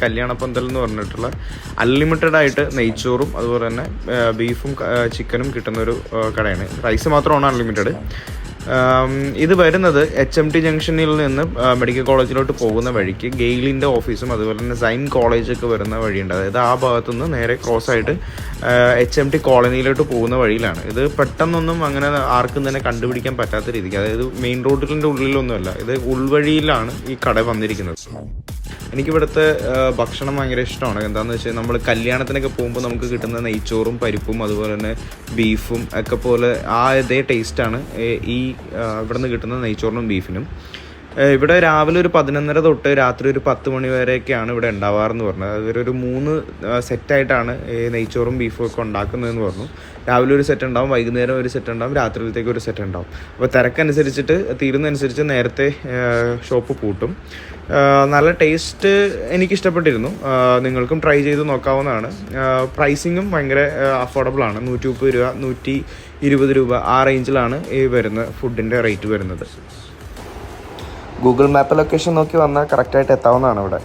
കല്യാണപ്പന്തൽ എന്ന് പറഞ്ഞിട്ടുള്ള അൺലിമിറ്റഡ് ആയിട്ട് നെയ്ച്ചോറും അതുപോലെ തന്നെ ബീഫും ചിക്കനും കിട്ടുന്നൊരു കടയാണ്. റൈസ് മാത്രമാണ് അൺലിമിറ്റഡ്. ഇത് വരുന്നത് HMT ജംഗ്ഷനിൽ നിന്ന് മെഡിക്കൽ കോളേജിലോട്ട് പോകുന്ന വഴിക്ക് ഗെയിലിൻ്റെ ഓഫീസും അതുപോലെ തന്നെ സൈൻ കോളേജൊക്കെ വരുന്ന വഴിയുണ്ട്. അതായത് ആ ഭാഗത്തുനിന്ന് നേരെ ക്രോസ് ആയിട്ട് HMT കോളനിയിലോട്ട് പോകുന്ന വഴിയിലാണ്. ഇത് പെട്ടെന്നൊന്നും അങ്ങനെ ആർക്കും തന്നെ കണ്ടുപിടിക്കാൻ പറ്റാത്ത രീതിക്ക്, അതായത് മെയിൻ റോഡിൻ്റെ ഉള്ളിലൊന്നുമല്ല, ഇത് ഉൾവഴിയിലാണ് ഈ കട വന്നിരിക്കുന്നത്. എനിക്കിവിടുത്തെ ഭക്ഷണം ഭയങ്കര ഇഷ്ടമാണ്. എന്താണെന്ന് വെച്ചാൽ നമ്മൾ കല്യാണത്തിനൊക്കെ പോകുമ്പോൾ നമുക്ക് കിട്ടുന്ന നെയ്ച്ചോറും പരിപ്പും അതുപോലെ തന്നെ ബീഫും ഒക്കെ പോലെ ഇതേ ടേസ്റ്റാണ് ഈ ഇവിടെ നിന്ന് കിട്ടുന്ന നെയ്ച്ചോറിനും ബീഫിനും. ഇവിടെ രാവിലെ ഒരു 11:30 തൊട്ട് രാത്രി ഒരു 10 മണി വരെയൊക്കെയാണ് ഇവിടെ ഉണ്ടാവാറെന്ന് പറഞ്ഞത്. അതൊരു 3 സെറ്റായിട്ടാണ് നെയ്ച്ചോറും ബീഫും ഒക്കെ ഉണ്ടാക്കുന്നതെന്ന് പറഞ്ഞു. രാവിലെ ഒരു സെറ്റ് ഉണ്ടാവും, വൈകുന്നേരം ഒരു സെറ്റ് ഉണ്ടാവും, രാത്രിയിലത്തേക്ക് ഒരു സെറ്റ് ഉണ്ടാവും. അപ്പോൾ തിരക്കനുസരിച്ചിട്ട് തീരുന്നതനുസരിച്ച് നേരത്തെ ഷോപ്പ് പൂട്ടും. നല്ല ടേസ്റ്റ് എനിക്കിഷ്ടപ്പെട്ടിരുന്നു. നിങ്ങൾക്കും ട്രൈ ചെയ്ത് നോക്കാവുന്നതാണ്. പ്രൈസിങ്ങും ഭയങ്കര അഫോർഡബിളാണ്. 130 രൂപ 120 രൂപ ആ റേഞ്ചിലാണ് ഈ വരുന്ന ഫുഡിൻ്റെ റേറ്റ് വരുന്നത്. ഗൂഗിൾ മാപ്പ് ലൊക്കേഷൻ നോക്കി വന്നാൽ കറക്റ്റായിട്ട് എത്താവുന്നതാണ് ഇവിടെ.